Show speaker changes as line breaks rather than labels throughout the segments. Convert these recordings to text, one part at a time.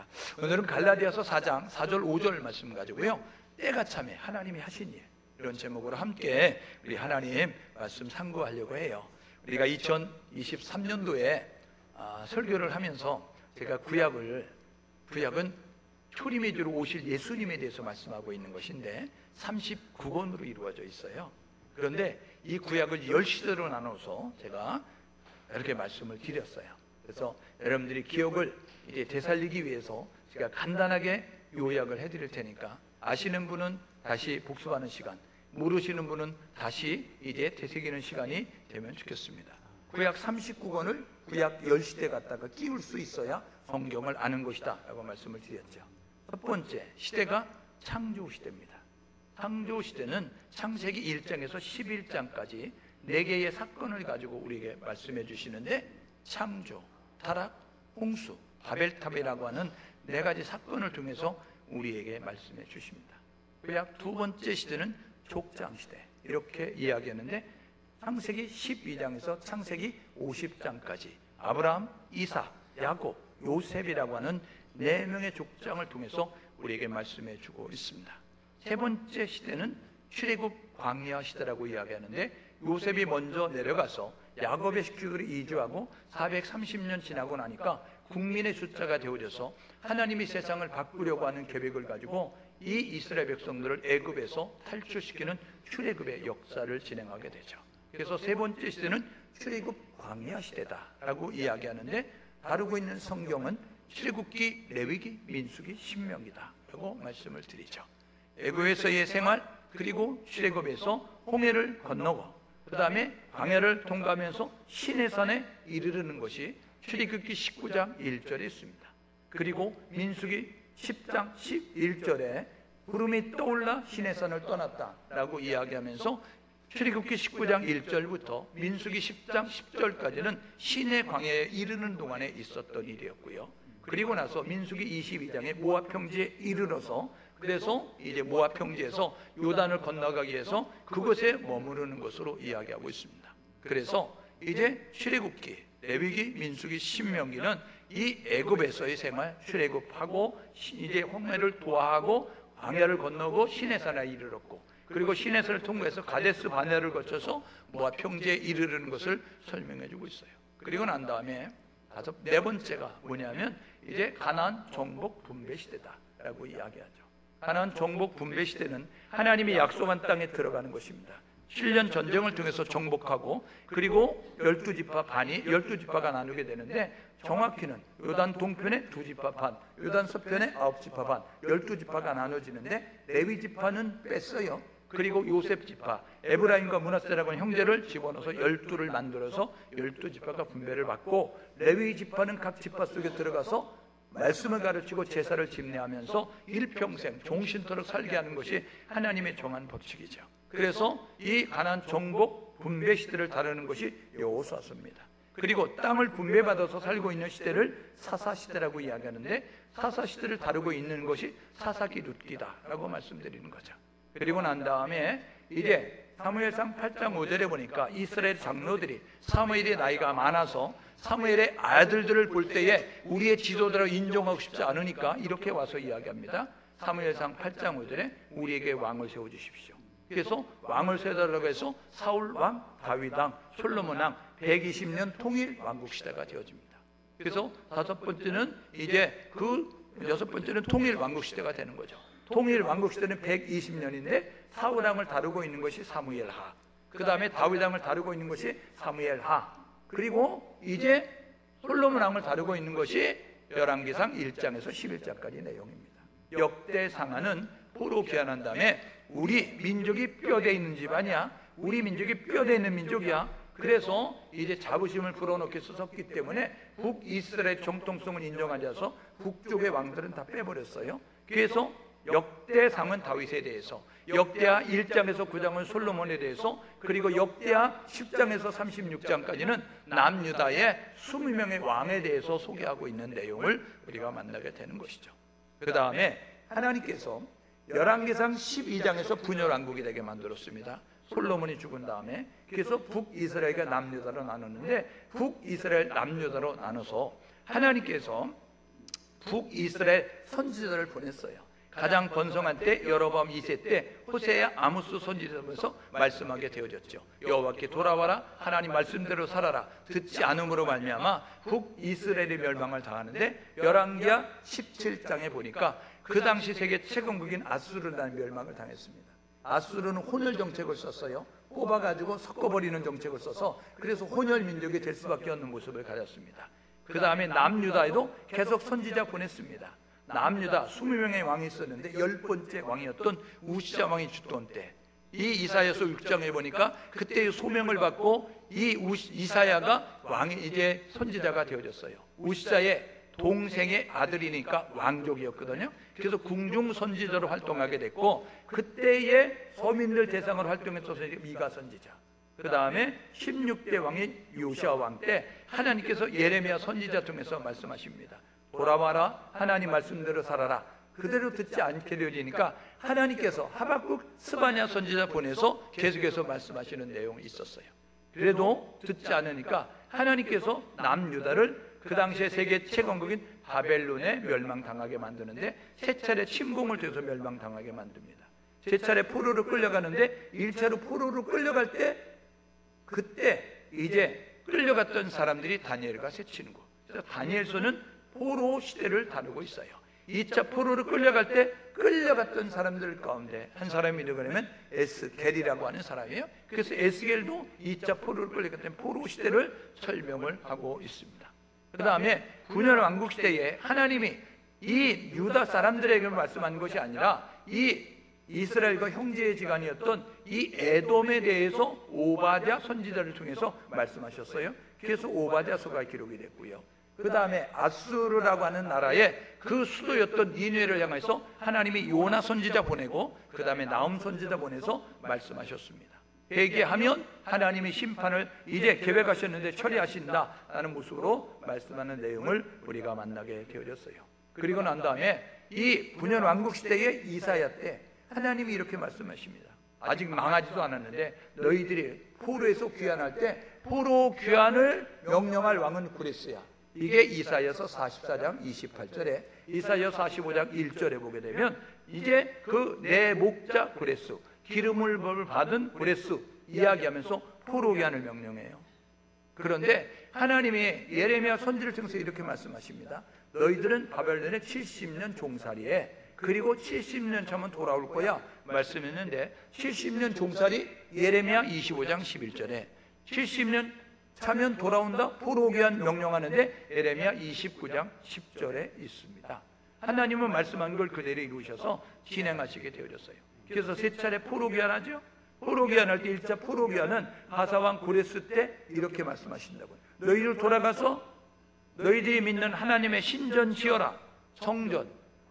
하겠습니다. 오늘은 갈라디아서 4장 4절 5절 말씀 가지고요, 때가 참에 하나님이 하신 일, 이런 제목으로 함께 우리 하나님 말씀 상고하려고 해요. 우리가 2023년도에 설교를 하면서 제가 구약은 초림의 주로 오실 예수님에 대해서 말씀하고 있는 것인데 39권으로 이루어져 있어요. 그런데 이 구약을 10시대로 나눠서 제가 이렇게 말씀을 드렸어요. 그래서 여러분들이 기억을 이제 되살리기 위해서 제가 간단하게 요약을 해드릴 테니까 아시는 분은 다시 복습하는 시간, 모르시는 분은 다시 이제 되새기는 시간이 되면 좋겠습니다. 구약 39권을 구약 10시대 갖다가 끼울 수 있어야 성경을 아는 것이다 라고 말씀을 드렸죠. 첫 번째 시대가 창조시대입니다. 창조시대는 창세기 1장에서 11장까지 4개의 사건을 가지고 우리에게 말씀해 주시는데, 창조, 타락, 홍수, 바벨탑이라고 하는 4가지 사건을 통해서 우리에게 말씀해 주십니다. 구약 두 번째 시대는 족장시대, 이렇게 이야기했는데 창세기 12장에서 창세기 50장까지 아브라함, 이삭, 야곱, 요셉이라고 하는 4명의 족장을 통해서 우리에게 말씀해 주고 있습니다. 세 번째 시대는 출애굽 광야 시대라고 이야기하는데, 요셉이 먼저 내려가서 야곱의 식구들이 이주하고 430년 지나고 나니까 국민의 숫자가 되어져서 하나님이 세상을 바꾸려고 하는 계획을 가지고 이 이스라엘 백성들을 애굽에서 탈출시키는 출애굽의 역사를 진행하게 되죠. 그래서 세 번째 시대는 출애굽 광야 시대다라고 이야기하는데, 다루고 있는 성경은 출애굽기, 레위기, 민수기, 신명기다 라고 말씀을 드리죠. 애굽에서의 생활, 그리고 출애굽에서 홍해를 건너고 그 다음에 광야를 통과하면서 시내산에 이르르는 것이 출애굽기 19장 1절에 있습니다. 그리고 민수기 10장 11절에 구름이 떠올라 시내산을 떠났다라고 이야기하면서 출애굽기 19장 1절부터 민수기 10장 10절까지는 시내 광야에 이르는 동안에 있었던 일이었고요. 그리고 나서 민수기 22장에 모압 평지에 이르러서, 그래서 이제 모압 평지에서 요단을 건너가기 위해서 그곳에 머무르는 것으로 이야기하고 있습니다. 그래서 이제 출애굽기, 레위기, 민수기, 신명기는 이 애굽에서의 생활, 출애굽하고 이제 홍해를 도하하고 광야를 건너고 시내산에 이르렀고, 그리고 시내산을 통과해서 가데스 바네아를 거쳐서 모압 평지에 이르르는 것을 설명해 주고 있어요. 그리고 난 다음에 네 번째가 뭐냐면 이제 가나안 정복 분배 시대다라고 이야기하죠. 가나안 정복 분배 시대는 하나님이 약속한 땅에 들어가는 것입니다. 7년 전쟁을 통해서 정복하고, 그리고 12지파 반이 12지파가 나누게 되는데, 정확히는 요단 동편에 2지파 반, 요단 서편에 9지파 반, 12지파가 나눠지는데 레위지파는 뺐어요. 그리고 요셉지파, 에브라임과 므낫세라고 하는 형제를 집어넣어서 12를 만들어서 12지파가 분배를 받고, 레위지파는 각 지파 속에 들어가서 말씀을 가르치고 제사를 집례하면서 일평생 종신토록 살게 하는 것이 하나님의 정한 법칙이죠. 그래서 이 가나안 정복 분배 시대를 다루는 것이 여호수아서입니다. 그리고 땅을 분배받아서 살고 있는 시대를 사사시대라고 이야기하는데, 사사시대를 다루고 있는 것이 사사기룻기다라고 말씀드리는 거죠. 그리고 난 다음에 이제 사무엘상 8장 5절에 보니까 이스라엘 장로들이 사무엘의 나이가 많아서 사무엘의 아들들을 볼 때에 우리의 지도자로 인정하고 싶지 않으니까 이렇게 와서 이야기합니다. 사무엘상 8장 5절에 우리에게 왕을 세워주십시오. 그래서 왕을 세워달라고 해서 사울 왕, 다윗 왕, 솔로몬 왕 120년 통일 왕국 시대가 되어집니다. 그래서 다섯 번째는 이제 여섯 번째는 통일 왕국 시대가 되는 거죠. 통일 왕국 시대는 120년인데 사울 왕을 다루고 있는 것이 사무엘하, 그 다음에 다윗 왕을 다루고 있는 것이 사무엘하, 그리고 이제 솔로몬 왕을 다루고 있는 것이 열왕기상 1장에서 11장까지 내용입니다. 역대상하는 포로 귀환한 다음에 우리 민족이 뼈대 있는 집아니야, 우리 민족이 뼈대 있는 민족이야. 그래서 이제 자부심을 불어넣게 썼기 때문에 북이스라엘 정통성을 인정하지 않아서 북쪽의 왕들은 다 빼버렸어요. 그래서 역대상은 다윗에 대해서, 역대하 1장에서 9장은 솔로몬에 대해서, 그리고 역대하 10장에서 36장까지는 남유다의 20명의 왕에 대해서 소개하고 있는 내용을 우리가 만나게 되는 것이죠. 그 다음에 하나님께서 열왕기상 12장에서 분열왕국이 되게 만들었습니다. 솔로몬이 죽은 다음에. 그래서 북이스라엘과 남유다로 나눴는데, 북이스라엘 남유다로 나눠서 하나님께서 북이스라엘 선지자를 보냈어요. 가장 번성한 때 여로보암 2세 때 호세야 아모스 선지자면서 말씀하게 되어졌죠. 여호와께 돌아와라, 하나님 말씀대로 살아라. 듣지 않음으로 말미암아 북이스라엘이 멸망을 당하는데 열왕기하 17장에 보니까 그 당시 세계 최강국인 아수르라는 멸망을 당했습니다. 아수르는 혼혈 정책을 썼어요. 뽑아가지고 섞어버리는 정책을 써서 그래서 혼혈 민족이 될 수밖에 없는 모습을 가졌습니다. 그 다음에 남유다에도 계속 선지자 보냈습니다. 남유다 20명의 왕이 있었는데 10번째 왕이었던 우시야 왕이 죽던 때 이 이사야서 6장에 보니까 그때의 소명을 받고 이 이사야가 왕이 이제 선지자가 되어졌어요. 우시야의 동생의 아들이니까 왕족이었거든요. 그래서 궁중 선지자로 활동하게 됐고 그때의 서민들 대상으로 활동했어서 미가 선지자. 그 다음에 16대 왕인 요시야 왕 때 하나님께서 예레미야 선지자 통해서 말씀하십니다. 돌아와라, 하나님 말씀대로 살아라. 그대로 듣지 않게 되어지니까 하나님께서 하박국 스바냐 선지자 보내서 계속해서 말씀하시는 내용이 있었어요. 그래도 듣지 않으니까 하나님께서 남유다를 그 당시에 세계 최강국인 바벨론에 멸망당하게 만드는데 세 차례 침공을 통해서 멸망당하게 만듭니다. 세 차례 포로로 끌려가는데 1차로 포로로 끌려갈 때 그때 이제 끌려갔던 사람들이 다니엘과 세 친구. 그래서 다니엘서는 포로 시대를 다루고 있어요. 2차 포로로 끌려갈 때 끌려갔던 사람들 가운데 한 사람이 누구냐면 에스겔이라고 하는 사람이에요. 그래서 에스겔도 2차 포로로 끌려갔던 포로 시대를 설명을 하고 있습니다. 그 다음에 분열 왕국 시대에 하나님이 이 유다 사람들에게 말씀한 것이 아니라 이 이스라엘과 형제의 지간이었던 이 에돔에 대해서 오바댜 선지자를 통해서 말씀하셨어요. 그래서 오바댜서가 기록이 됐고요. 그 다음에 아수르라고 하는 나라의 그 수도였던 니느웨를 향해서 하나님이 요나 선지자 보내고 그 다음에 나훔 선지자 보내서 말씀하셨습니다. 회개하면 하나님이 심판을 이제 계획하셨는데 처리하신다라는 모습으로 말씀하는 내용을 우리가 만나게 되어졌어요. 그리고 난 다음에 이 분열 왕국 시대의 이사야 때 하나님이 이렇게 말씀하십니다. 아직 망하지도 않았는데 너희들이 포로에서 귀환할 때 포로 귀환을 명령할 왕은 구레스야. 이게 이사야서 44장 28절에 이사야 45장 1절에 보게 되면 이제 그 내 목자 구레스 기름을 받은 구레스 이야기하면서 포로 귀환을 명령해요. 그런데 하나님이 예레미야 선지를 통해서 이렇게 말씀하십니다. 너희들은 바벨론에 70년 종살이에 그리고 70년 차면 돌아올 거야 말씀했는데 70년 종살이 예레미야 25장 11절에 70년 차면 돌아온다 포로 귀환 명령하는데 예레미야 29장 10절에 있습니다. 하나님은 말씀한 걸 그대로 이루셔서 진행하시게 되어졌어요. 그래서 세 차례 포로 귀환하죠. 포로 귀환할 때 1차 포로 귀환은 하사왕 고레스 때 이렇게 말씀하신다고요. 너희들 돌아가서 너희들이 믿는 하나님의 신전 지어라. 성전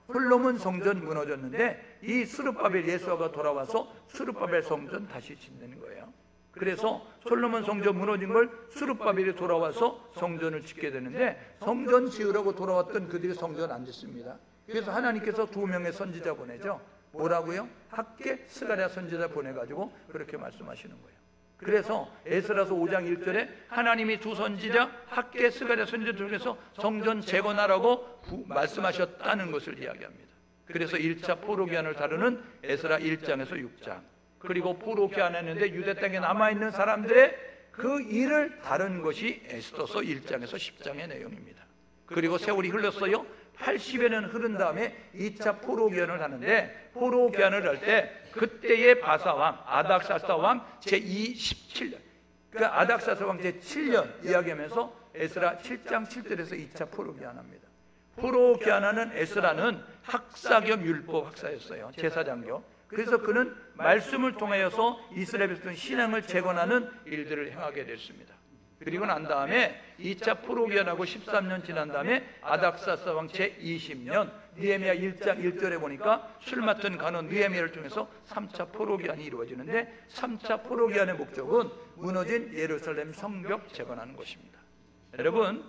솔로몬 성전 무너졌는데 이 스룹바벨 예수아가 돌아와서 스룹바벨 성전 다시 짓는 거예요. 그래서 솔로몬 성전 무너진 걸 스룹바벨이 돌아와서 성전을 짓게 되는데 성전 지으라고 돌아왔던 그들이 성전 안 짓습니다. 그래서 하나님께서 2명의 선지자 보내죠. 뭐라고요? 학개 스가랴 선지자 보내가지고 그렇게 말씀하시는 거예요. 그래서 에스라서 5장 1절에 하나님이 두 선지자 학개 스가랴 선지자 중에서 성전 재건하라고 말씀하셨다는 것을 이야기합니다. 그래서 1차 포로 귀환을 다루는 에스라 1장에서 6장 그리고 포로 귀환했는데 유대 땅에 남아있는 사람들의 그 일을 다룬 것이 에스더서 1장에서 10장의 내용입니다. 그리고 세월이 흘렀어요. 80여 년 흐른 다음에 2차 포로 귀환을 하는데 포로 귀환을 할 때 그때의 바사왕 아닥사스다 왕 제17년 그러니까 아닥사스다 왕 제7년 이야기하면서 에스라 7장 7절에서 2차 포로 귀환합니다. 포로 귀환하는 에스라는 학사 겸 율법 학사였어요. 제사장교. 그래서 그는 말씀을 통하여서 이스라엘 백성 신앙을 재건하는 일들을 행하게 됐습니다. 그리고 난 다음에 2차 포로 귀환하고 13년 지난 다음에 아닥사스다 왕 제20년 느헤미야 1장 1절에 보니까 술 맡은 간원 느헤미야를 통해서 3차 포로 귀환이 이루어지는데 3차 포로 귀환의 목적은 무너진 예루살렘 성벽 재건하는 것입니다. 여러분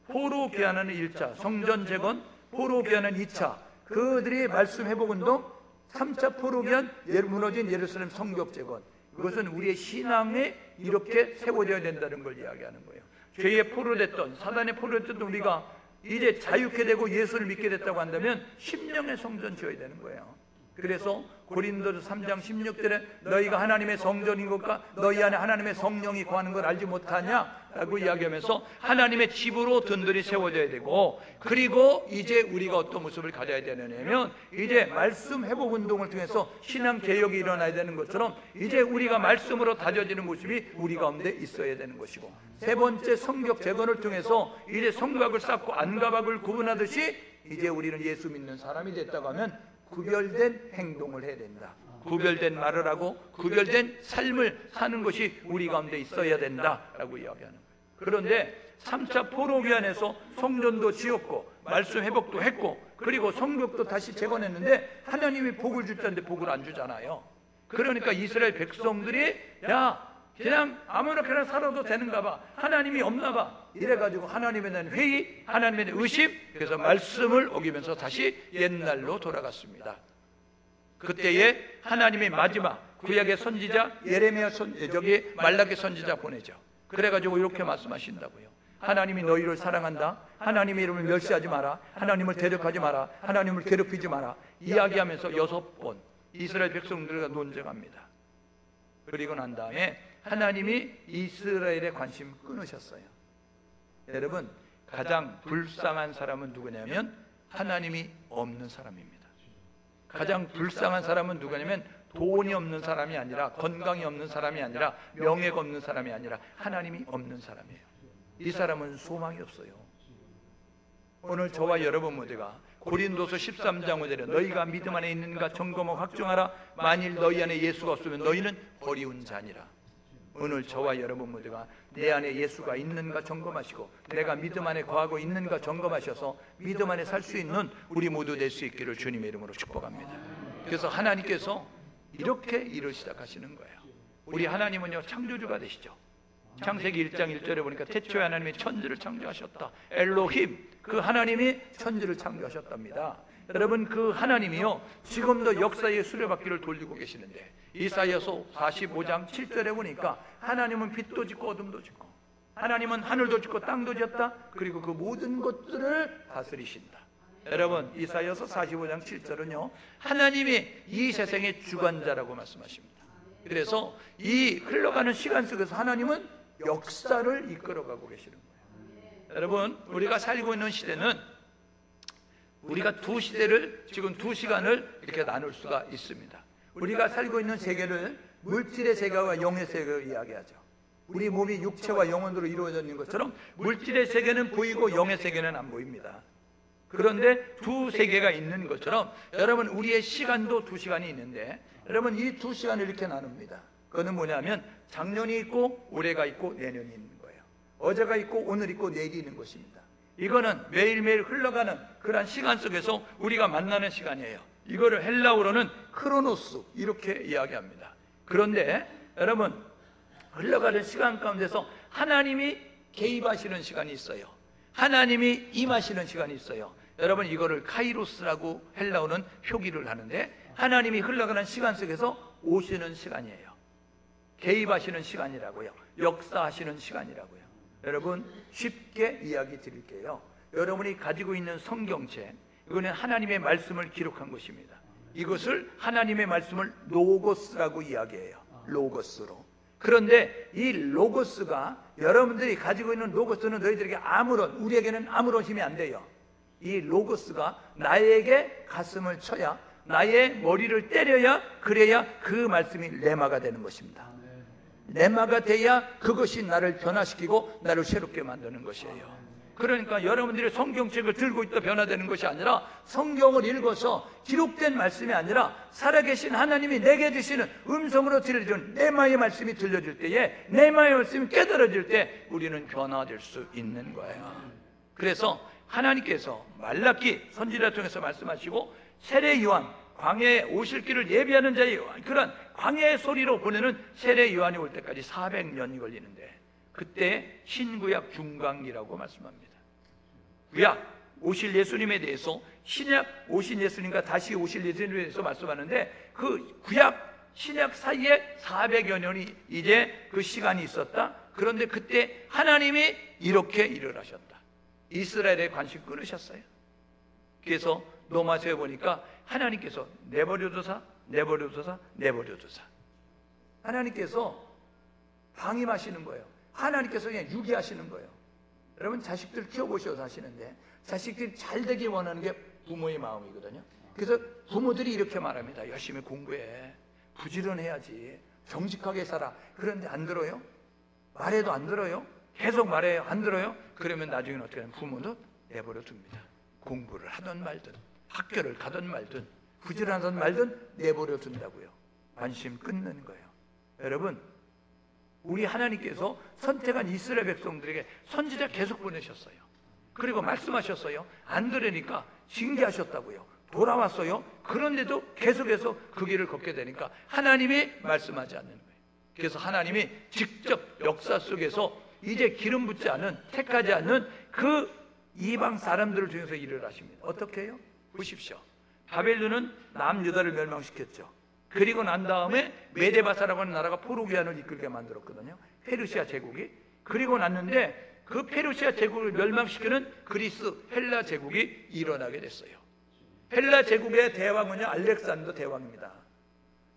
포로 귀환하는 1차 성전 재건, 포로 귀환하는 2차 그들이 말씀 회복 운동, 3차 포로 귀환 무너진 예루살렘 성벽 재건 이것은 우리의 신앙에 이렇게 세워져야 된다는 걸 이야기하는 거예요. 죄의 포로됐던 사단의 포로됐던 우리가 이제 자유케 되고 예수를 믿게 됐다고 한다면 심령의 성전 지어야 되는 거예요. 그래서 고린도서 3장 16절에 너희가 하나님의 성전인 것과 너희 안에 하나님의 성령이 거하는 걸 알지 못하냐? 라고 이야기하면서 하나님의 집으로 든든히 세워져야 되고, 그리고 이제 우리가 어떤 모습을 가져야 되느냐면 이제 말씀 회복 운동을 통해서 신앙 개혁이 일어나야 되는 것처럼 이제 우리가 말씀으로 다져지는 모습이 우리 가운데 있어야 되는 것이고, 세 번째 성격 재건을 통해서 이제 성곽을 쌓고 안가박을 구분하듯이 이제 우리는 예수 믿는 사람이 됐다고 하면 구별된 행동을 해야 된다. 구별된 말을 하고 구별된 삶을 사는 것이 우리 가운데 있어야 된다라고 이야기하는 거예요. 그런데 3차 포로기한에서 성전도 지었고 말씀 회복도 했고 그리고 성벽도 다시 재건했는데 하나님이 복을 줄 텐데 복을 안 주잖아요. 그러니까 이스라엘 백성들이 야 그냥 아무렇게나 살아도 되는가 봐, 하나님이 없나 봐, 이래가지고 하나님에 대한 회의, 하나님에 대한 의심, 그래서 말씀을 어기면서 다시 옛날로 돌아갔습니다. 그때에 하나님의 마지막 구약의 선지자 예레미야 말라기 선지자 보내죠. 그래가지고 이렇게 말씀하신다고요. 하나님이 너희를 사랑한다, 하나님의 이름을 멸시하지 마라, 하나님을 대적하지 마라, 하나님을 괴롭히지 마라, 이야기하면서 6번 이스라엘 백성들과 논쟁합니다. 그리고 난 다음에 하나님이 이스라엘의 관심을 끊으셨어요. 여러분, 가장 불쌍한 사람은 누구냐면 하나님이 없는 사람입니다. 가장 불쌍한 사람은 누구냐면 돈이 없는 사람이 아니라, 건강이 없는 사람이 아니라, 명예가 없는 사람이 아니라 하나님이 없는 사람이에요. 이 사람은 소망이 없어요. 오늘 저와 여러분 모두가 고린도서 13장 5절에 너희가 믿음 안에 있는가 점검하고 확증하라. 만일 너희 안에 예수가 없으면 너희는 버리운 자니라. 오늘 저와 여러분 모두가 내 안에 예수가 있는가 점검하시고 내가 믿음 안에 거하고 있는가 점검하셔서 믿음 안에 살 수 있는 우리 모두 될 수 있기를 주님의 이름으로 축복합니다. 그래서 하나님께서 이렇게 일을 시작하시는 거예요. 우리 하나님은요 창조주가 되시죠. 창세기 1장 1절에 보니까 태초에 하나님이 천지를 창조하셨다. 엘로힘, 그 하나님이 천지를 창조하셨답니다. 여러분, 그 하나님이요 지금도 역사의 수레바퀴를 돌리고 계시는데 이사야서 45장 7절에 보니까 하나님은 빛도 짓고 어둠도 짓고 하나님은 하늘도 짓고 땅도 지었다. 그리고 그 모든 것들을 다스리신다. 여러분, 이사야서 45장 7절은요 하나님이 이 세상의 주관자라고 말씀하십니다. 그래서 이 흘러가는 시간 속에서 하나님은 역사를 이끌어가고 계시는 거예요. 여러분, 우리가 살고 있는 시대는 우리가 두 시대를, 지금 두 시간을 이렇게 나눌 수가 있습니다. 우리가 살고 있는 세계를 물질의 세계와 영의 세계로 이야기하죠. 우리 몸이 육체와 영혼으로 이루어져 있는 것처럼 물질의 세계는 보이고 영의 세계는 안 보입니다. 그런데 두 세계가 있는 것처럼 여러분, 우리의 시간도 두 시간이 있는데 여러분, 이 두 시간을 이렇게 나눕니다. 그거는 뭐냐면 작년이 있고 올해가 있고 내년이 있는 거예요. 어제가 있고 오늘 있고 내일이 있는 것입니다. 이거는 매일매일 흘러가는 그런 시간 속에서 우리가 만나는 시간이에요. 이거를 헬라어로는 크로노스 이렇게 이야기합니다. 그런데 여러분, 흘러가는 시간 가운데서 하나님이 개입하시는 시간이 있어요. 하나님이 임하시는 시간이 있어요. 여러분, 이거를 카이로스라고 헬라어는 표기를 하는데 하나님이 흘러가는 시간 속에서 오시는 시간이에요. 개입하시는 시간이라고요. 역사하시는 시간이라고요. 여러분, 쉽게 이야기 드릴게요. 여러분이 가지고 있는 성경책, 이거는 하나님의 말씀을 기록한 것입니다. 이것을 하나님의 말씀을 로고스라고 이야기해요. 로고스로. 그런데 이 로고스가, 여러분들이 가지고 있는 로고스는 너희들에게 우리에게는 아무런 힘이 안 돼요. 이 로고스가 나에게 가슴을 쳐야, 나의 머리를 때려야, 그래야 그 말씀이 레마가 되는 것입니다. 레마가 돼야 그것이 나를 변화시키고 나를 새롭게 만드는 것이에요. 그러니까 여러분들이 성경책을 들고 있다 변화되는 것이 아니라 성경을 읽어서 기록된 말씀이 아니라 살아계신 하나님이 내게 주시는 음성으로 들려주는 레마의 말씀이 들려질 때에, 레마의 말씀이 깨달아질 때 우리는 변화될 수 있는 거예요. 그래서 하나님께서 말라기 선지자를 통해서 말씀하시고 세례 요한, 광야에 오실 길을 예비하는 자의 그런 광야의 소리로 보내는 세례 요한이 올 때까지 400년이 걸리는데 그때 신구약 중간기라고 말씀합니다. 구약 오실 예수님에 대해서, 신약 오신 예수님과 다시 오실 예수님에 대해서 말씀하는데 그 구약 신약 사이에 400여 년이 이제 그 시간이 있었다. 그런데 그때 하나님이 이렇게 일을 하셨다. 이스라엘의 관심 끊으셨어요. 그래서 로마서에 보니까 하나님께서 내버려두사 내버려두사 내버려두사, 하나님께서 방임하시는 거예요. 하나님께서 그냥 유기하시는 거예요. 여러분 자식들 키워보셔서 하시는데 자식들이 잘 되기 원하는 게 부모의 마음이거든요. 그래서 부모들이 이렇게 말합니다. 열심히 공부해, 부지런해야지, 정직하게 살아. 그런데 안 들어요? 말해도 안 들어요? 계속 말해요? 안 들어요? 그러면 나중에는 어떻게 하면 부모도 내버려 둡니다. 공부를 하든 말든 학교를 가든 말든 부지런하든 말든 내버려 둔다고요. 관심 끊는 거예요. 여러분, 우리 하나님께서 선택한 이스라엘 백성들에게 선지자 계속 보내셨어요. 그리고 말씀하셨어요. 안 들으니까 징계하셨다고요. 돌아왔어요. 그런데도 계속해서 그 길을 걷게 되니까 하나님이 말씀하지 않는 거예요. 그래서 하나님이 직접 역사 속에서 이제 기름 붓지 않은, 택하지 않는 그 이방 사람들을 통해서 일을 하십니다. 어떻게 해요? 보십시오. 바벨론은 남유다를 멸망시켰죠. 그리고 난 다음에 메데바사라고 하는 나라가 포로기환을 이끌게 만들었거든요. 페르시아 제국이. 그리고 났는데 그 페르시아 제국을 멸망시키는 그리스 헬라 제국이 일어나게 됐어요. 헬라 제국의 대왕은요, 알렉산더 대왕입니다.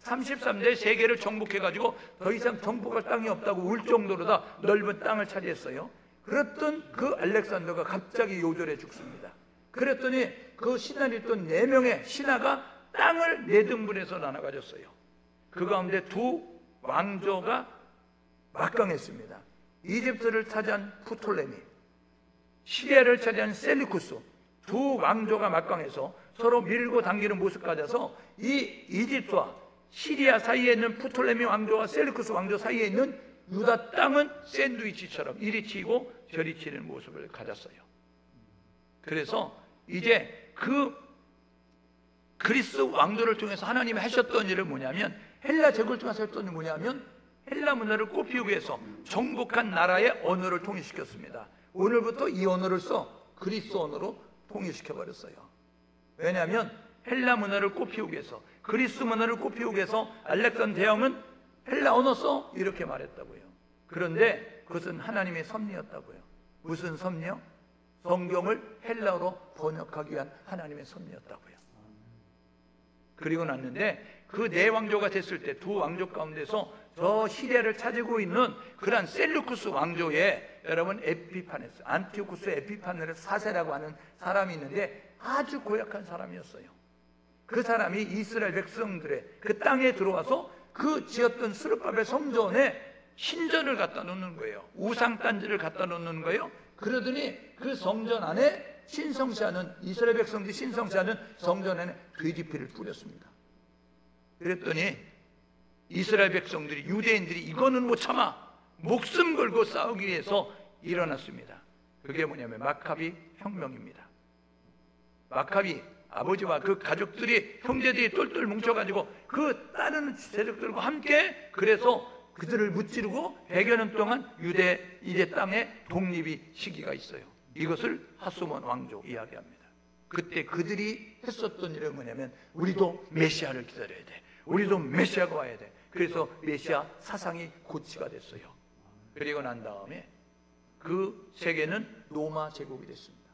33대 세계를 정복해가지고 더 이상 정복할 땅이 없다고 울 정도로 다 넓은 땅을 차지했어요. 그랬던 그 알렉산더가 갑자기 요절해 죽습니다. 그랬더니 그 신하에 있던 4명의 신하가 땅을 4등분해서 나눠 가졌어요. 그 가운데 2 왕조가 막강했습니다. 이집트를 차지한 프톨레미, 시리아를 차지한 셀루쿠스, 2 왕조가 막강해서 서로 밀고 당기는 모습 가져서 이 이집트와 시리아 사이에 있는 프톨레미 왕조와 셀루쿠스 왕조 사이에 있는 유다 땅은 샌드위치처럼 이리 치고 저리 치는 모습을 가졌어요. 그래서 이제 그 그리스 왕조를 통해서 하나님이 하셨던 일은 뭐냐면, 헬라 제국을 통해서 했던 일은 뭐냐면 헬라 문화를 꽃피우기 위해서 정복한 나라의 언어를 통일시켰습니다. 오늘부터 이 언어를 써 그리스 언어로 통일시켜버렸어요. 왜냐하면 헬라 문화를 꽃피우기 위해서, 그리스 문화를 꽃피우기 위해서 알렉산더 대왕은 헬라 언어 써 이렇게 말했다고요. 그런데 그것은 하나님의 섭리였다고요. 무슨 섭리요? 성경을 헬라어로 번역하기 위한 하나님의 섭리였다고요. 그리고 났는데 그 4왕조가 됐을 때 2 왕조 가운데서 저 시리아를 차지고 있는 그러한 셀루쿠스 왕조에 여러분 에피파네스, 안티오쿠스 에피파네스 4세라고 하는 사람이 있는데 아주 고약한 사람이었어요. 그 사람이 이스라엘 백성들의 그 땅에 들어와서 그 지었던 스룹바벨 성전에 신전을 갖다 놓는 거예요. 우상단지를 갖다 놓는 거예요. 그러더니 그 성전 안에 신성시하는, 이스라엘 백성들이 신성시하는 성전 안에 돼지피를 뿌렸습니다. 그랬더니 이스라엘 백성들이, 유대인들이 이거는 못 참아 목숨 걸고 싸우기 위해서 일어났습니다. 그게 뭐냐면 마카비 혁명입니다. 마카비 아버지와 그 가족들이, 형제들이 똘똘 뭉쳐가지고 그 다른 세력들과 함께 그래서 그들을 무찌르고 100여 년 동안 유대 이제 땅의 독립이 시기가 있어요. 이것을 하수몬 왕조 이야기합니다. 그때 그들이 했었던 일은 뭐냐면 우리도 메시아를 기다려야 돼. 우리도 메시아가 와야 돼. 그래서 메시아 사상이 고치가 됐어요. 그리고 난 다음에 그 세계는 로마 제국이 됐습니다.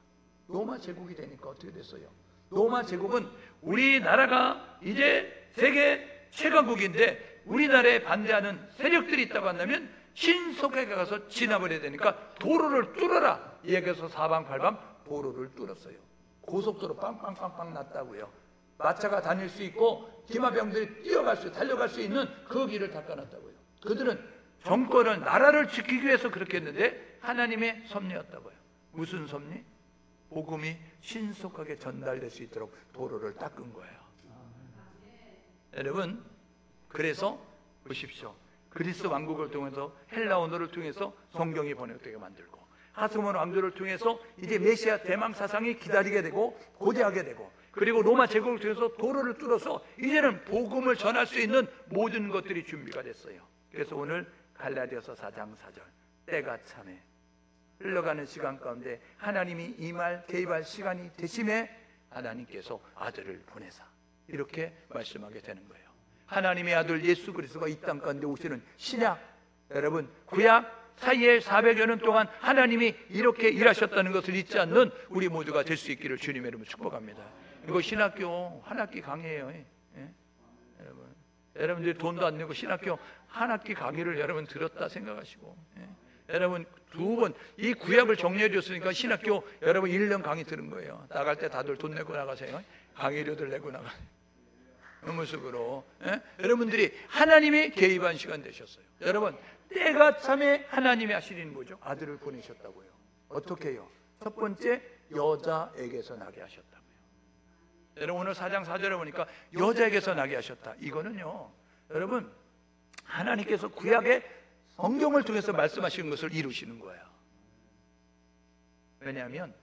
로마 제국이 되니까 어떻게 됐어요? 로마 제국은 우리나라가 이제 세계 최강국인데 우리나라에 반대하는 세력들이 있다고 한다면 신속하게 가서 지나버려야 되니까 도로를 뚫어라. 여기서 사방팔방 도로를 뚫었어요. 고속도로 빵빵빵빵 났다고요. 마차가 다닐 수 있고 기마병들이 달려갈 수 있는 그 길을 닦아놨다고요. 그들은 정권을, 나라를 지키기 위해서 그렇게 했는데 하나님의 섭리였다고요. 무슨 섭리? 복음이 신속하게 전달될 수 있도록 도로를 닦은 거예요. 여러분, 그래서 보십시오. 그리스 왕국을 통해서, 헬라 언어를 통해서 성경이 번역되게 만들고, 하스몬 왕조를 통해서 이제 메시아 대망 사상이 기다리게 되고 고대하게 되고, 그리고 로마 제국을 통해서 도로를 뚫어서 이제는 복음을 전할 수 있는 모든 것들이 준비가 됐어요. 그래서 오늘 갈라디아서 4장 4절, 때가 참에 흘러가는 시간 가운데 하나님이 개입할 시간이 되심에 하나님께서 아들을 보내사, 이렇게 말씀하게 되는 거예요. 하나님의 아들 예수 그리스도가 이 땅 가운데 오시는 신약, 여러분 구약 사이에 400여 년 동안 하나님이 이렇게 일하셨다는 것을 잊지 않는 우리 모두가 될 수 있기를 주님의 이름으로 축복합니다. 이거 신학교 한 학기 강의예요. 예? 여러분들이 돈도 안 내고 신학교 한 학기 강의를 여러분 들었다 생각하시고, 여러분 두 번 이 구약을 정리해 줬으니까 신학교 여러분 1년 강의 들은 거예요. 나갈 때 다들 돈 내고 나가세요. 강의료들 내고 나가세요. 그 모습으로 여러분들이 하나님이 개입한 시간 되셨어요. 여러분 때가 참에 하나님이 하신 일은 뭐죠? 아들을 보내셨다고요. 어떻게 해요? 첫 번째, 여자에게서 나게 하셨다고요. 여러분 오늘 4장 4절에 보니까 여자에게서 나게 하셨다. 이거는요, 여러분 하나님께서 구약의 성경을 통해서 말씀하시는 것을 이루시는 거예요. 왜냐하면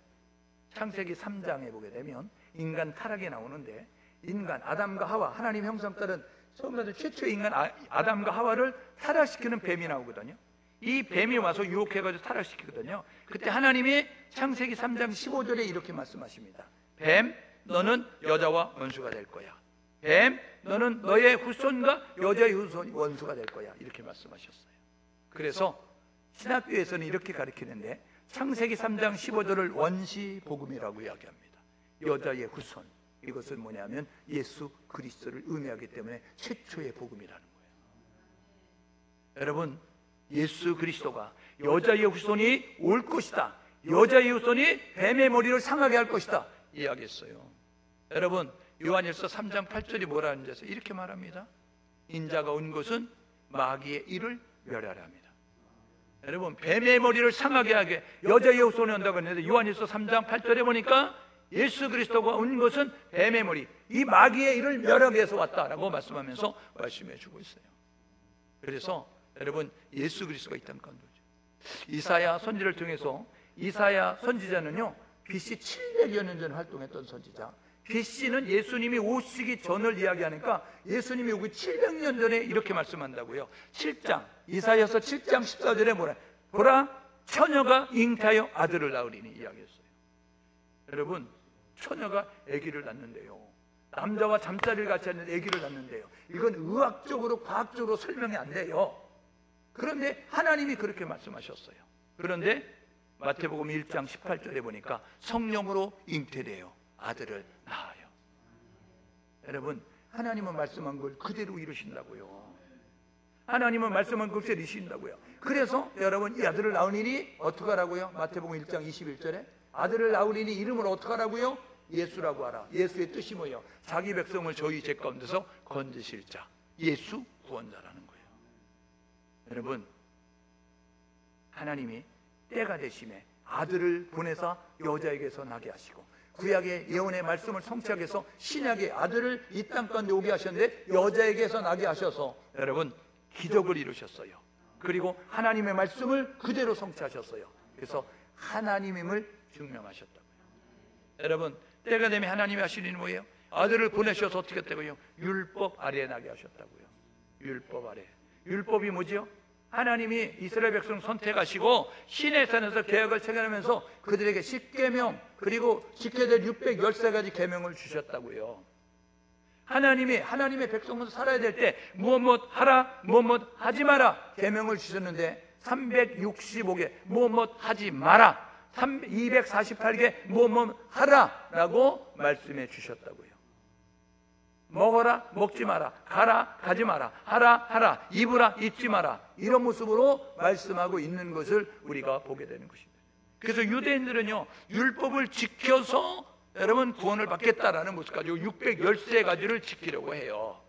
창세기 3장에 보게 되면 인간 타락이 나오는데, 인간 아담과 하와, 하나님 형상 따른 처음부터 최초의 인간 아담과 하와를 타락시키는 뱀이 나오거든요. 이 뱀이 와서 유혹해가지고 타락시키거든요. 그때 하나님이 창세기 3장 15절에 이렇게 말씀하십니다. 뱀, 너는 여자와 원수가 될 거야. 뱀, 너는 너의 후손과 여자의 후손이 원수가 될 거야. 이렇게 말씀하셨어요. 그래서 신학교에서는 이렇게 가르치는데, 창세기 3장 15절을 원시복음이라고 이야기합니다. 여자의 후손, 이것은 뭐냐면 예수 그리스도를 의미하기 때문에 최초의 복음이라는 거예요. 여러분, 예수 그리스도가 여자의 후손이 올 것이다, 여자의 후손이 뱀의 머리를 상하게 할 것이다 이야기했어요. 여러분 요한일서 3장 8절이 뭐라는 데서 이렇게 말합니다. 인자가 온 것은 마귀의 일을 멸하라 합니다. 여러분 뱀의 머리를 상하게 하게 여자의 후손이 온다고 했는데, 요한일서 3장 8절에 보니까 예수 그리스도가 온 것은 뱀의 머리, 이 마귀의 일을 멸하기 위해서 왔다라고 말씀하면서 말씀해 주고 있어요. 그래서 여러분 예수 그리스도가 있다는 건죠. 이사야 선지를 통해서, 이사야 선지자는요 BC 700여 년 전 활동했던 선지자, BC는 예수님이 오시기 전을 이야기하니까 예수님이 오기 700년 전에 이렇게 말씀한다고요. 7장 이사야서 7장 14절에 뭐라, 보라 처녀가 잉태하여 아들을 낳으리니 이야기했어요. 여러분 처녀가 아기를 낳는데요, 남자와 잠자리를 같이 하는 아기를 낳는데요, 이건 의학적으로 과학적으로 설명이 안 돼요. 그런데 하나님이 그렇게 말씀하셨어요. 그런데 마태복음 1장 18절에 보니까 성령으로 잉태되어 아들을 낳아요. 여러분 하나님은 말씀한 걸 그대로 이루신다고요. 하나님은 말씀한 것을 이루신다고요. 그래서 여러분 이 아들을 낳으리니 어떻게 하라고요? 마태복음 1장 21절에 아들을 낳으리니 이름을 어떻게 하라고요? 예수라고 하라. 예수의 뜻이 뭐예요? 자기 백성을 저희 죄 가운데서 건지실 자, 예수 구원자라는 거예요. 여러분 하나님이 때가 되심에 아들을 보내사 여자에게서 나게 하시고, 구약의 예언의 말씀을 성취하기 위해서 신약의 아들을 이 땅 가운데 오게 하셨는데 여자에게서 나게 하셔서 여러분 기적을 이루셨어요. 그리고 하나님의 말씀을 그대로 성취하셨어요. 그래서 하나님임을 증명하셨다고요. 여러분 때가 되면 하나님이 하시는 일은 뭐예요? 아들을 보내셔서 어떻게 했다고요? 율법 아래에 나게 하셨다고요. 율법 아래. 율법이 뭐죠? 하나님이 이스라엘 백성 선택하시고 시내 산에서 계약을 체결하면서 그들에게 10계명 그리고 지켜야 될 613가지 계명을 주셨다고요. 하나님이 하나님의 백성으로 살아야 될 때 무엇 하라 무엇 하지 마라 계명을 주셨는데 365개 무엇 하지 마라, 248개 무엇 하라라고 말씀해 주셨다고요. 먹어라 먹지 마라, 가라 가지 마라, 하라 하라, 입으라 입지 마라, 이런 모습으로 말씀하고 있는 것을 우리가 보게 되는 것입니다. 그래서 유대인들은요 율법을 지켜서 여러분 구원을 받겠다라는 모습 가지고 613가지를 지키려고 해요.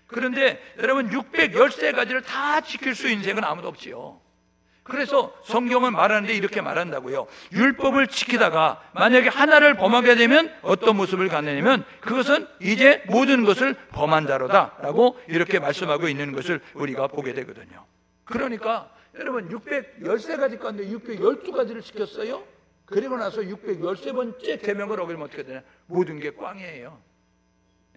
그런데 여러분 613가지를 다 지킬 수 있는 인생은 아무도 없지요. 그래서 성경은 말하는데 이렇게 말한다고요. 율법을 지키다가 만약에 하나를 범하게 되면 어떤 모습을 갖느냐면 그것은 이제 모든 것을 범한 자로다 라고 이렇게 말씀하고 있는 것을 우리가 보게 되거든요. 그러니까 여러분 613가지 가운데 612가지를 지켰어요. 그리고 나서 613번째 계명을 어기면 어떻게 되냐, 모든 게 꽝이에요.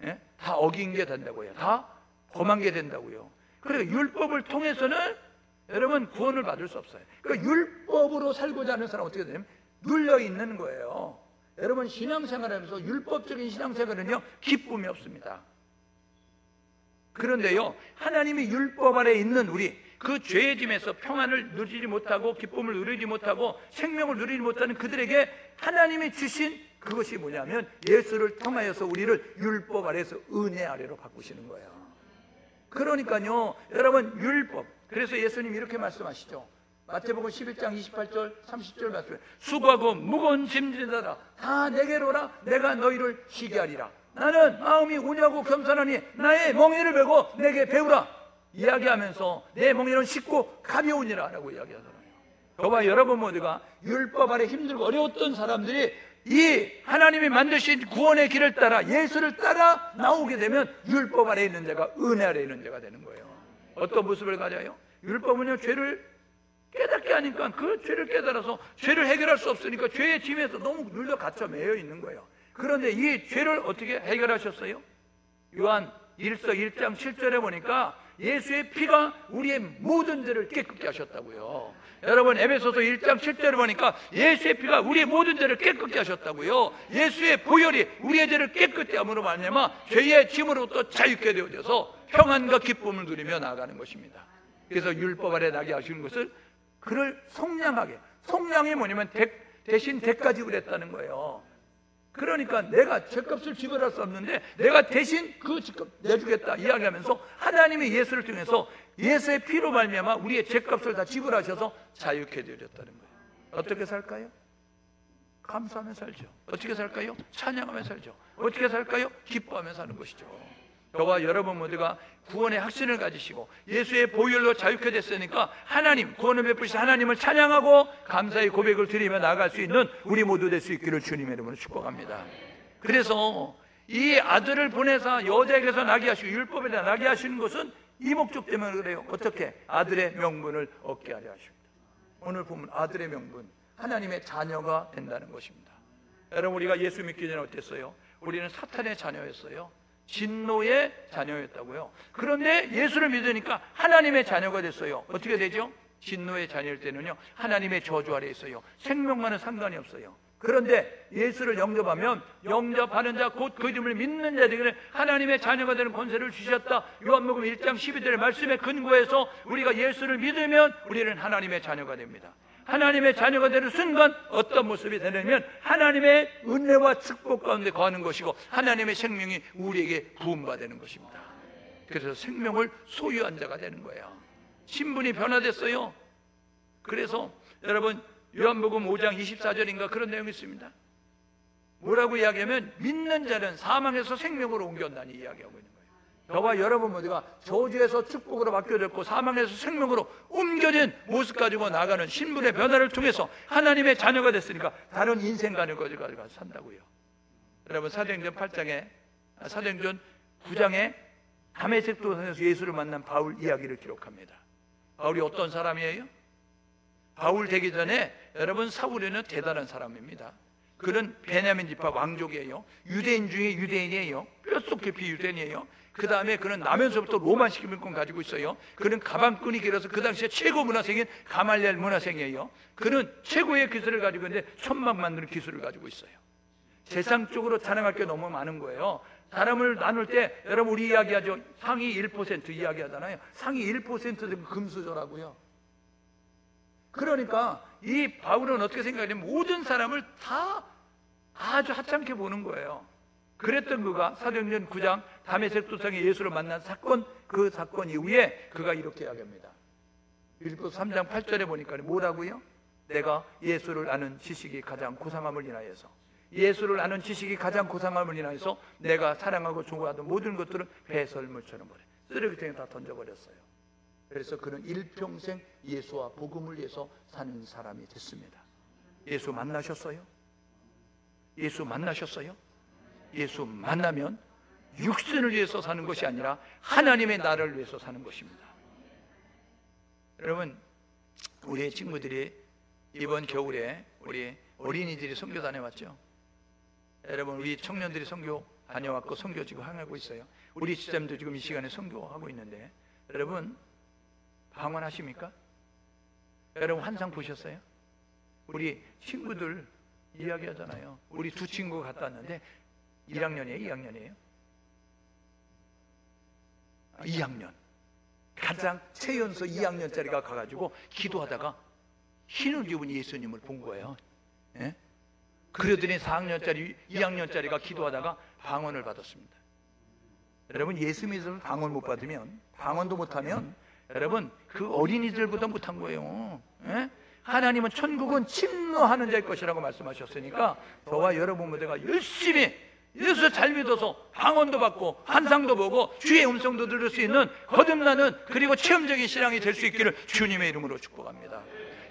예? 다 어긴 게 된다고요. 다 범한 게 된다고요. 그러니까 율법을 통해서는 여러분 구원을 받을 수 없어요. 그러니까 율법으로 살고자 하는 사람은 어떻게 되냐면 눌려 있는 거예요. 여러분 신앙생활하면서 율법적인 신앙생활은요 기쁨이 없습니다. 그런데요, 하나님이 율법 아래 있는 우리, 그 죄의 짐에서 평안을 누리지 못하고 기쁨을 누리지 못하고 생명을 누리지 못하는 그들에게 하나님이 주신 그것이 뭐냐면 예수를 통하여서 우리를 율법 아래에서 은혜 아래로 바꾸시는 거예요. 그러니까요, 여러분, 율법, 그래서 예수님 이렇게 말씀하시죠. 마태복음 11장 28절 30절 말씀에 수고하고 무거운 짐진 자들아 다 내게로 오라. 내가 너희를 쉬게 하리라. 나는 마음이 온유하고 겸손하니 나의 멍에를 메고 내게 배우라. 이야기하면서 내 멍에는 쉽고 가벼우니라 라고 이야기하잖아요. 저와 여러분 모두가 율법 아래 힘들고 어려웠던 사람들이 이 하나님이 만드신 구원의 길을 따라 예수를 따라 나오게 되면 율법 아래 있는 자가 은혜 아래 있는 자가 되는 거예요. 어떤 모습을 가져요? 율법은요, 죄를 깨닫게 하니까 그 죄를 깨달아서 죄를 해결할 수 없으니까 죄의 짐에서 너무 눌려 갇혀 매여 있는 거예요. 그런데 이 죄를 어떻게 해결하셨어요? 요한 1서 1장 7절에 보니까 예수의 피가 우리의 모든 죄를 깨끗게 하셨다고요. 여러분, 에베소서 1장 7절에 보니까 예수의 피가 우리의 모든 죄를 깨끗게 하셨다고요. 예수의 보혈이 우리의 죄를 깨끗게 함으로 말미암아 죄의 짐으로부터 자유케 되어져서 평안과 기쁨을 누리며 나아가는 것입니다. 그래서 율법 아래 나게 하시는 것을 그를 속량하게, 속량이 뭐냐면 대신 대가 지불했다는 거예요. 그러니까 내가 죄값을 지불할 수 없는데 내가 대신 그 죄값 내주겠다 이야기하면서 하나님이 예수를 통해서 예수의 피로 말미암아 우리의 죄값을 다 지불하셔서 자유케 되어졌다는 거예요. 어떻게 살까요? 감사하며 살죠. 어떻게 살까요? 찬양하며 살죠. 어떻게 살까요? 기뻐하며 사는 것이죠. 저와 여러분 모두가 구원의 확신을 가지시고 예수의 보혈로 자유케 됐으니까 하나님, 구원을 베푸신 하나님을 찬양하고 감사의 고백을 드리며 나아갈 수 있는 우리 모두 될 수 있기를 주님의 이름으로 축복합니다. 그래서 이 아들을 보내사 여자에게서 나게 하시고 율법에다 나게 하시는 것은 이 목적 때문에 그래요. 어떻게? 아들의 명분을 얻게 하려 하십니다. 오늘 보면 아들의 명분, 하나님의 자녀가 된다는 것입니다. 여러분, 우리가 예수 믿기 전에 어땠어요? 우리는 사탄의 자녀였어요. 진노의 자녀였다고요. 그런데 예수를 믿으니까 하나님의 자녀가 됐어요. 어떻게 되죠? 진노의 자녀일 때는요, 하나님의 저주 아래 있어요. 생명과는 상관이 없어요. 그런데 예수를 영접하면 영접하는 자, 곧 그 이름을 믿는 자들에게 하나님의 자녀가 되는 권세를 주셨다. 요한복음 1장 12절의 말씀에 근거해서 우리가 예수를 믿으면 우리는 하나님의 자녀가 됩니다. 하나님의 자녀가 되는 순간 어떤 모습이 되냐면 하나님의 은혜와 축복 가운데 거하는 것이고 하나님의 생명이 우리에게 부음받는 것입니다. 그래서 생명을 소유한 자가 되는 거예요. 신분이 변화됐어요. 그래서 여러분, 요한복음 5장 24절인가 그런 내용이 있습니다. 뭐라고 이야기하면 믿는 자는 사망에서 생명으로 옮겨온다니 이야기하고 있는 거예요. 저와 여러분 모두가 저주에서 축복으로 바뀌어졌고 사망에서 생명으로 옮겨진 모습 가지고 나가는 신분의 변화를 통해서 하나님의 자녀가 됐으니까 다른 인생관을 가지고 산다고요. 여러분, 사도행전 9장에 다메섹 도상에서 예수를 만난 바울 이야기를 기록합니다. 바울이 어떤 사람이에요? 바울 되기 전에 여러분, 사울이는 대단한 사람입니다. 그는 베냐민 지파 왕족이에요. 유대인 중에 유대인이에요. 뼛속 깊이 유대인이에요. 그 다음에 그는 나면서부터 로마식 물권 가지고 있어요. 그는 가방끈이 길어서 그 당시에 최고 문화생인 가말리엘 문화생이에요. 그는 최고의 기술을 가지고 있는데 천막 만드는 기술을 가지고 있어요. 세상적으로 자랑할 게 너무 많은 거예요. 사람을 나눌 때 여러분, 우리 이야기하죠. 상위 1% 이야기하잖아요. 상위 1%는 금수저라고요. 그러니까 이 바울은 어떻게 생각하냐면 모든 사람을 다 아주 하찮게 보는 거예요. 그랬던 그가 사도행전 9장 다메섹 도상에 예수를 만난 사건, 그 사건 이후에 그가 이렇게 이야기합니다. 빌립보서 3장 8절에 보니까 뭐라고요? 내가 예수를 아는 지식이 가장 고상함을 인하여서, 예수를 아는 지식이 가장 고상함을 인하여서 내가 사랑하고 좋아하던 모든 것들은 배설물처럼 버려 쓰레기통에 다 던져버렸어요. 그래서 그는 일평생 예수와 복음을 위해서 사는 사람이 됐습니다. 예수 만나셨어요? 예수 만나셨어요? 예수 만나면 육신을 위해서 사는 것이 아니라 하나님의 나라를 위해서 사는 것입니다. 여러분, 우리 친구들이 이번 겨울에 우리 어린이들이 선교 다녀왔죠. 여러분, 우리 청년들이 선교 다녀왔고 선교 지금 하고 있어요. 우리 지점도 지금 이 시간에 선교하고 있는데, 여러분 방언하십니까? 여러분 환상 보셨어요? 우리 친구들 이야기하잖아요. 우리 두 친구가 갔다 왔는데 1학년이에요? 2학년이에요? 2학년, 가장 최연소 2학년짜리가 가가지고 기도하다가 흰옷 입은 예수님을 본 거예요. 예? 그러더니 4학년짜리, 2학년짜리가 기도하다가 방언을 받았습니다. 여러분, 예수 믿으면 방언 못 받으면, 방언도 못하면 여러분 그 어린이들보다 못한 거예요. 예? 하나님은 천국은 침노하는 자일 것이라고 말씀하셨으니까 저와 여러분 모두가 열심히 예수 잘 믿어서 방언도 받고 환상도 보고 주의 음성도 들을 수 있는 거듭나는 그리고 체험적인 신앙이 될 수 있기를 주님의 이름으로 축복합니다.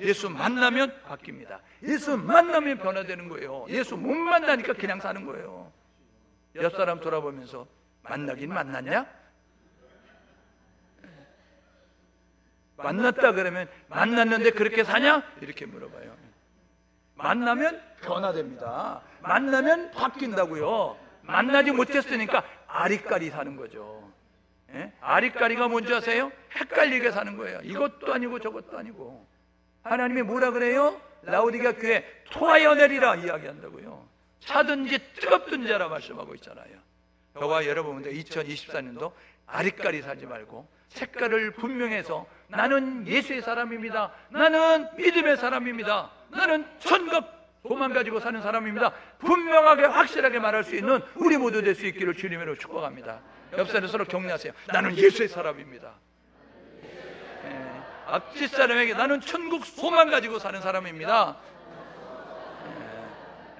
예수 만나면 바뀝니다. 예수 만나면 변화되는 거예요. 예수 못 만나니까 그냥 사는 거예요. 옆 사람 돌아보면서 만나긴 만났냐? 만났다 그러면 만났는데 그렇게 사냐? 이렇게 물어봐요. 만나면 변화됩니다. 만나면 바뀐다고요. 만나지 못했으니까 아리까리 사는 거죠. 예? 아리까리가 뭔지 아세요? 헷갈리게 사는 거예요. 이것도 아니고 저것도 아니고. 하나님이 뭐라 그래요? 라오디게아 교회 토하여 내리라 이야기한다고요. 차든지 뜨겁든지 하라 말씀하고 있잖아요. 저와 여러분들 2024년도 아리까리 살지 말고 색깔을 분명해서 나는 예수의 사람입니다. 나는 믿음의 사람입니다. 나는 천국 소망 가지고 사는 사람입니다. 분명하게 확실하게 말할 수 있는 우리 모두 될 수 있기를 주님으로 축복합니다. 옆 사람 서로 격려하세요. 나는 예수의 사람입니다. 앞집 사람에게 나는 천국 소망 가지고 사는 사람입니다.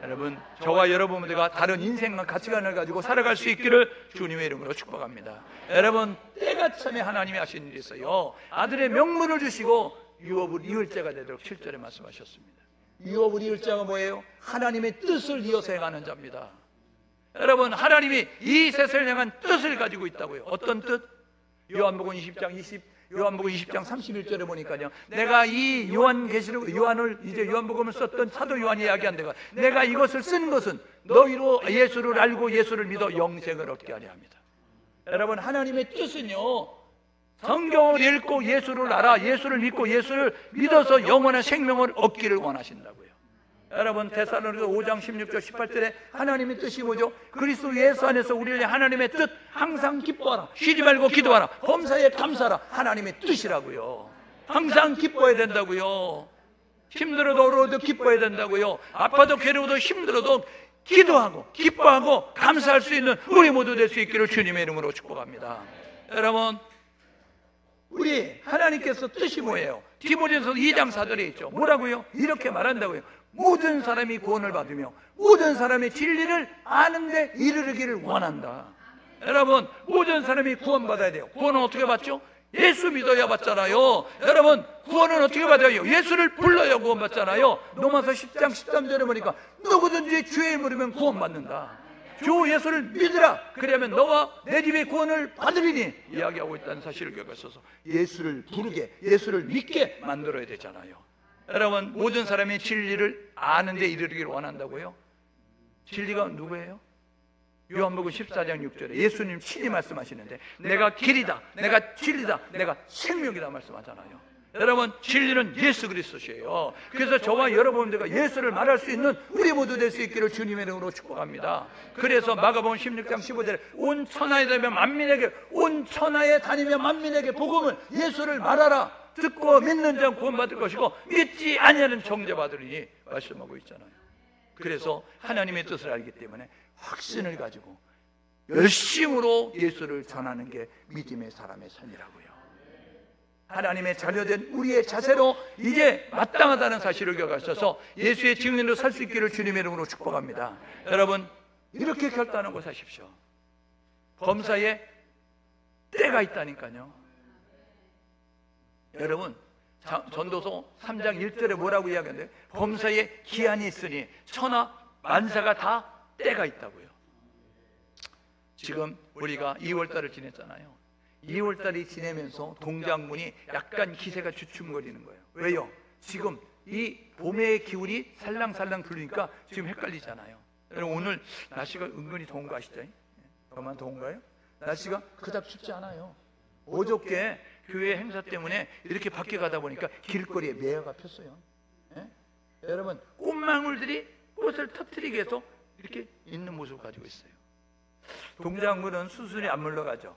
여러분, 저와 여러분 모두가 다른 인생과 가치관을 가지고 살아갈 수 있기를 주님의 이름으로 축복합니다. 여러분, 때가 참에 하나님이 하신 일이 있어요. 아들의 명분을 주시고 유업을 이을 자가 되도록 7절에 말씀하셨습니다. 유업을 이을 자가 뭐예요? 하나님의 뜻을 이어서 행하는 자입니다. 여러분, 하나님이 이 세상을 향한 뜻을 가지고 있다고요. 어떤 뜻? 요한복음 20장 31절에 보니까요, 내가 이 요한을 이제 요한복음을 썼던 사도 요한이 이야기한다가 내가 이것을 쓴 것은 너희로 예수를 알고 예수를 믿어 영생을 얻게 하려 합니다. 여러분, 하나님의 뜻은요, 성경을 읽고 예수를 알아 예수를 믿고 예수를 믿어서 영원한 생명을 얻기를 원하신다고요. 여러분, 데살로니가서 5장 16절 18절에 하나님의 뜻이 뭐죠? 그리스도 예수 안에서 우리를 하나님의 뜻 항상 기뻐하라, 쉬지 말고 기도하라, 범사에 감사하라. 하나님의 뜻이라고요. 항상 기뻐해야 된다고요. 힘들어도 어려워도 기뻐해야 된다고요. 아파도 괴로워도 힘들어도 기도하고 기뻐하고 감사할 수 있는 우리 모두 될 수 있기를 주님의 이름으로 축복합니다. 여러분, 우리 하나님께서 뜻이 뭐예요? 디모데전서 2장 4절에 있죠. 뭐라고요? 이렇게 말한다고요. 모든 사람이 구원을 받으며 모든 사람의 진리를 아는데 이르기를 원한다. 여러분, 모든 사람이 구원받아야 돼요. 구원은 어떻게 받죠? 예수 믿어야 받잖아요. 여러분, 구원은 어떻게 받아요? 예수를 불러야 구원받잖아요. 로마서 10장 13절에 보니까 누구든지 주의 이름을 부르면 구원받는다. 주 예수를 믿으라. 그러면 너와 내 집의 구원을 받으리니 이야기하고 있다는 사실을 기억하셔서 예수를 부르게, 예수를 믿게 만들어야 되잖아요. 여러분, 모든 사람이 진리를 아는데 이르기를 원한다고요? 진리가 누구예요? 요한복음 14장 6절에 예수님 친히 말씀하시는데 내가 길이다, 내가 진리다, 내가 생명이다 말씀하잖아요. 여러분, 진리는 예수 그리스도시에요. 그래서 저와 여러분들과 예수를 말할 수 있는 우리 모두 될 수 있기를 주님의 이름으로 축복합니다. 그래서 마가복음 16장 15절에 온 천하에 다니며 만민에게, 온 천하에 다니며 만민에게 복음을, 예수를 말하라. 듣고 믿는 자는 구원받을 것이고 믿지 아니하는 정죄받으리니 말씀하고 있잖아요. 그래서 하나님의 뜻을 알기 때문에 확신을 가지고 열심으로 예수를 전하는 게 믿음의 사람의 삶이라고요. 하나님의 자녀된 우리의 자세로 이제 마땅하다는 사실을 기억하셔서 예수의 증인으로 살 수 있기를 주님의 이름으로 축복합니다. 여러분, 이렇게 결단하고 사십시오. 범사에 때가 있다니까요. 여러분, 전도서 3장 1절에 뭐라고 이야기하는데 범사에 기한이 있으니 천하 만사가 다 때가 있다고요. 지금 우리가 2월달을 지냈잖아요. 2월달이 지내면서 동작문이 약간 기세가 주춤거리는 거예요. 왜요? 지금 이 봄의 기운이 살랑살랑 불리니까 지금 헷갈리잖아요. 여러분, 오늘 날씨가 은근히 더운 거 아시죠? 저만 더운가요? 날씨가 그닥 춥지 않아요. 어저께 교회 행사 때문에 이렇게 밖에 가다 보니까 길거리에 매화가 폈어요. 예? 여러분, 꽃망울들이 꽃을 터뜨리기 위해서 이렇게 있는 모습을 가지고 있어요. 동작물은 수순이 안 물러가죠.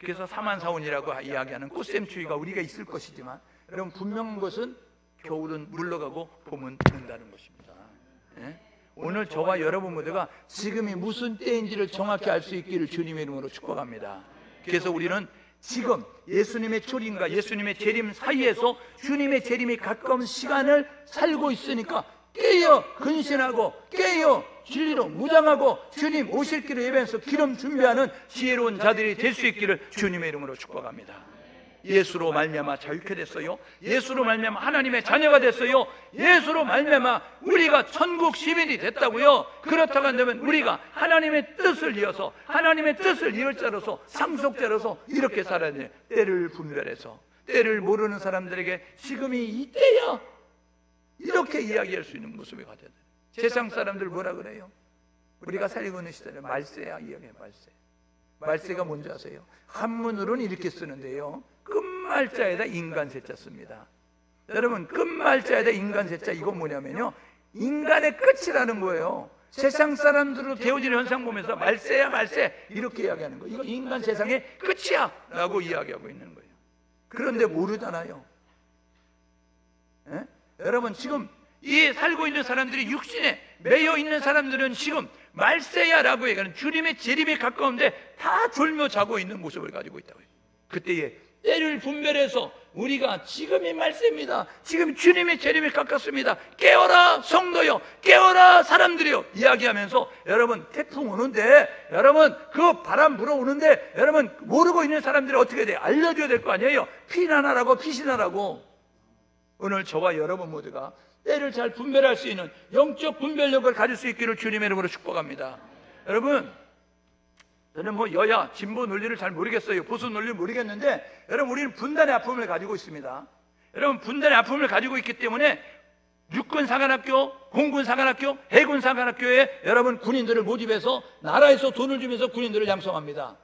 그래서 사만사온이라고 이야기하는 꽃샘추위가 우리가 있을 것이지만 여러분 분명한 것은 겨울은 물러가고 봄은 는다는 것입니다. 예? 오늘 저와 여러분 모두가 지금이 무슨 때인지를 정확히 알 수 있기를 주님의 이름으로 축복합니다. 그래서 우리는 지금 예수님의 초림과 예수님의 재림 사이에서 주님의 재림이 가까운 시간을 살고 있으니까 깨어 근신하고 깨어 진리로 무장하고 주님 오실 길을 예배해서 기름 준비하는 지혜로운 자들이 될 수 있기를 주님의 이름으로 축복합니다. 예수로 말미암아 자유케 됐어요. 예수로 말미암아 하나님의 자녀가 됐어요. 예수로 말미암아 우리가 천국 시민이 됐다고요. 그렇다고 한다면 우리가 하나님의 뜻을 이어서 하나님의 뜻을 이을 자로서 상속자로서 이렇게 살아야 돼요. 때를 분별해서 때를 모르는 사람들에게 지금이 이때야 이렇게 이야기할 수 있는 모습이 가져야 돼요. 세상 사람들 뭐라 그래요? 우리가 살고 있는 시대는 말세야 이야기해요. 말세가 뭔지 아세요? 한문으로는 이렇게 쓰는데요, 끝말자에다 인간세자 씁니다. 여러분 끝말자에다 인간세자 이건 뭐냐면요, 인간의 끝이라는 거예요. 세상 사람들로 되어지는 현상 보면서 말세야 말세 이렇게 이야기하는 거예요. 이거 인간 세상의 끝이야 라고 이야기하고 있는 거예요. 그런데 모르잖아요. 예? 여러분 지금 이 살고 있는 사람들이 육신에 매여 있는 사람들은 지금 말세야라고 얘기하는 주님의 재림에 가까운데 다 졸며 자고 있는 모습을 가지고 있다고요. 그때에 때를 분별해서 우리가 지금이 말세입니다. 지금 주님의 재림에 가깝습니다. 깨어라 성도요, 깨어라 사람들이요 이야기하면서 여러분 태풍 오는데 여러분 그 바람 불어오는데 여러분 모르고 있는 사람들이 어떻게 돼? 알려줘야 될 거 아니에요. 피난하라고 피신하라고. 오늘 저와 여러분 모두가 때를 잘 분별할 수 있는 영적 분별력을 가질 수 있기를 주님의 이름으로 축복합니다. 여러분 저는 뭐 여야 진보 논리를 잘 모르겠어요. 보수 논리를 모르겠는데 여러분 우리는 분단의 아픔을 가지고 있습니다. 여러분 분단의 아픔을 가지고 있기 때문에 육군사관학교, 공군사관학교, 해군사관학교에 여러분 군인들을 모집해서 나라에서 돈을 주면서 군인들을 양성합니다.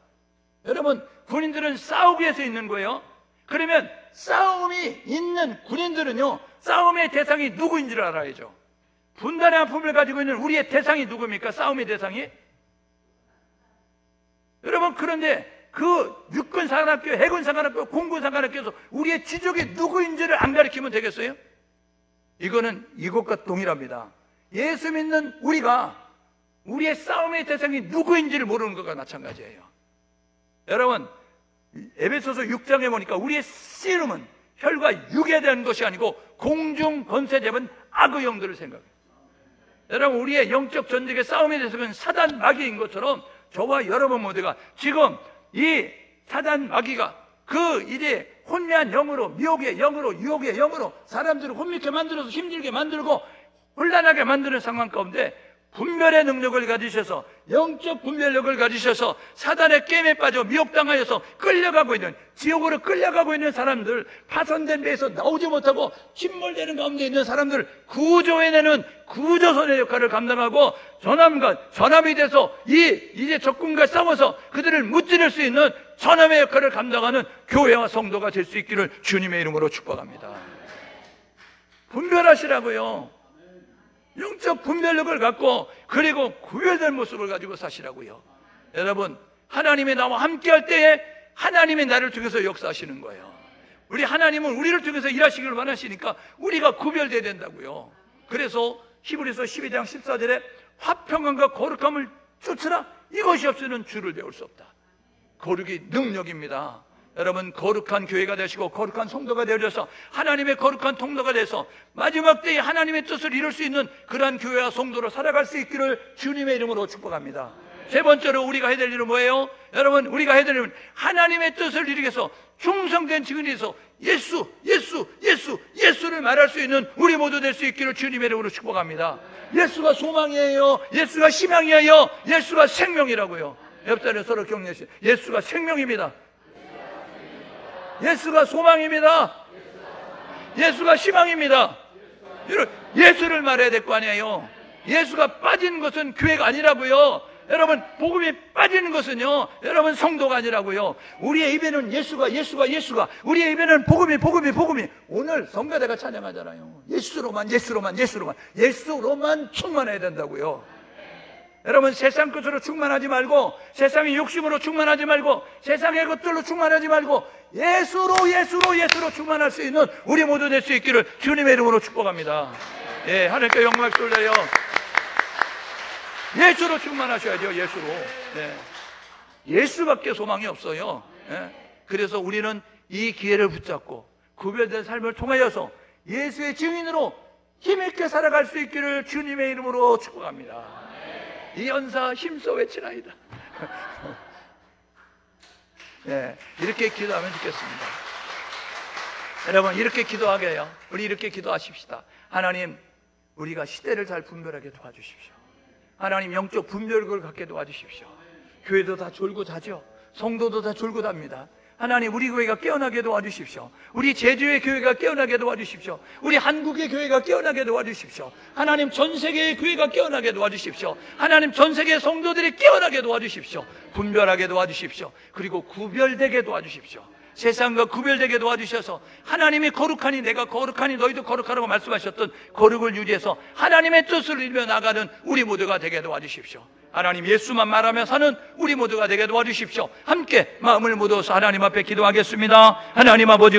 여러분 군인들은 싸우기 위해서 있는 거예요. 그러면 싸움이 있는 군인들은요, 싸움의 대상이 누구인지를 알아야죠. 분단의 아픔을 가지고 있는 우리의 대상이 누굽니까? 싸움의 대상이? 여러분 그런데 그 육군사관학교, 해군사관학교, 공군사관학교에서 우리의 지적이 누구인지를 안 가르치면 되겠어요? 이거는 이것과 동일합니다. 예수 믿는 우리가 우리의 싸움의 대상이 누구인지를 모르는 것과 마찬가지예요. 여러분 에베소서 6장에 보니까 우리의 씨름은 혈과 육에 대한 것이 아니고 공중 권세 잡은 악의 영들을 생각해요. 여러분 우리의 영적 전쟁의 싸움에 대해서는 사단 마귀인 것처럼 저와 여러분 모두가 지금 이 사단 마귀가 그 이제 혼미한 영으로, 미혹의 영으로, 유혹의 영으로 사람들을 혼미케 만들어서 힘들게 만들고 혼란하게 만드는 상황 가운데 분별의 능력을 가지셔서 영적 분별력을 가지셔서 사단의 게임에 빠져 미혹당하여서 끌려가고 있는, 지옥으로 끌려가고 있는 사람들, 파손된 배에서 나오지 못하고 침몰되는 가운데 있는 사람들 구조해내는 구조선의 역할을 감당하고 전함이 돼서 이제 적군과 싸워서 그들을 무찌를 수 있는 전함의 역할을 감당하는 교회와 성도가 될 수 있기를 주님의 이름으로 축복합니다. 분별하시라고요. 영적 분별력을 갖고 그리고 구별된 모습을 가지고 사시라고요. 여러분 하나님이 나와 함께 할 때에 하나님이 나를 통해서 역사하시는 거예요. 우리 하나님은 우리를 통해서 일하시기를 원하시니까 우리가 구별돼야 된다고요. 그래서 히브리서 12장 14절에 화평함과 거룩함을 쫓으라, 이것이 없이는 주를 배울 수 없다. 거룩이 능력입니다. 여러분 거룩한 교회가 되시고 거룩한 성도가 되어져서 하나님의 거룩한 통로가 돼서 마지막 때에 하나님의 뜻을 이룰 수 있는 그러한 교회와 성도로 살아갈 수 있기를 주님의 이름으로 축복합니다. 세 번째로 우리가 해야 될 일은 뭐예요? 여러분 우리가 해야 될 일은 하나님의 뜻을 이루기 위해서 충성된 증인이 돼서 예수를 말할 수 있는 우리 모두 될 수 있기를 주님의 이름으로 축복합니다. 예수가 소망이에요. 예수가 희망이에요. 예수가 생명이라고요. 옆자리에 서로 격려하시죠. 예수가 생명입니다. 예수가 소망입니다. 예수가 희망입니다. 예수를 말해야 될 거 아니에요. 예수가 빠진 것은 교회가 아니라고요. 여러분 복음이 빠지는 것은요 여러분 성도가 아니라고요. 우리의 입에는 예수가 우리의 입에는 복음이 오늘 성가대가 찬양하잖아요. 예수로만 충만해야 된다고요. 여러분, 세상 것으로 충만하지 말고, 세상의 욕심으로 충만하지 말고, 세상의 것들로 충만하지 말고, 예수로 충만할 수 있는 우리 모두 될 수 있기를 주님의 이름으로 축복합니다. 예, 하나님께 영광 돌려요. 예수로 충만하셔야죠. 예수로. 예. 예수밖에 소망이 없어요. 예. 그래서 우리는 이 기회를 붙잡고 구별된 삶을 통하여서 예수의 증인으로 힘있게 살아갈 수 있기를 주님의 이름으로 축복합니다. 이 연사 힘써 외치나이다. 예, 이렇게 기도하면 좋겠습니다. 여러분, 이렇게 기도하게 해요. 우리 이렇게 기도하십시다. 하나님, 우리가 시대를 잘 분별하게 도와주십시오. 하나님, 영적 분별력을 갖게 도와주십시오. 교회도 다 졸고 자죠. 성도도 다 졸고 답니다. 하나님, 우리 교회가 깨어나게 도와주십시오. 우리 제주의 교회가 깨어나게 도와주십시오. 우리 한국의 교회가 깨어나게 도와주십시오. 하나님, 전 세계의 교회가 깨어나게 도와주십시오. 하나님, 전 세계의 성도들이 깨어나게 도와주십시오. 분별하게 도와주십시오. 그리고 구별되게 도와주십시오. 세상과 구별되게 도와주셔서 하나님이 거룩하니 내가 거룩하니 너희도 거룩하라고 말씀하셨던 거룩을 유지해서 하나님의 뜻을 이루며 나가는 우리 모두가 되게 도와주십시오. 하나님, 예수만 말하며 사는 우리 모두가 되게 도와주십시오. 함께 마음을 모아서 하나님 앞에 기도하겠습니다. 하나님 아버지,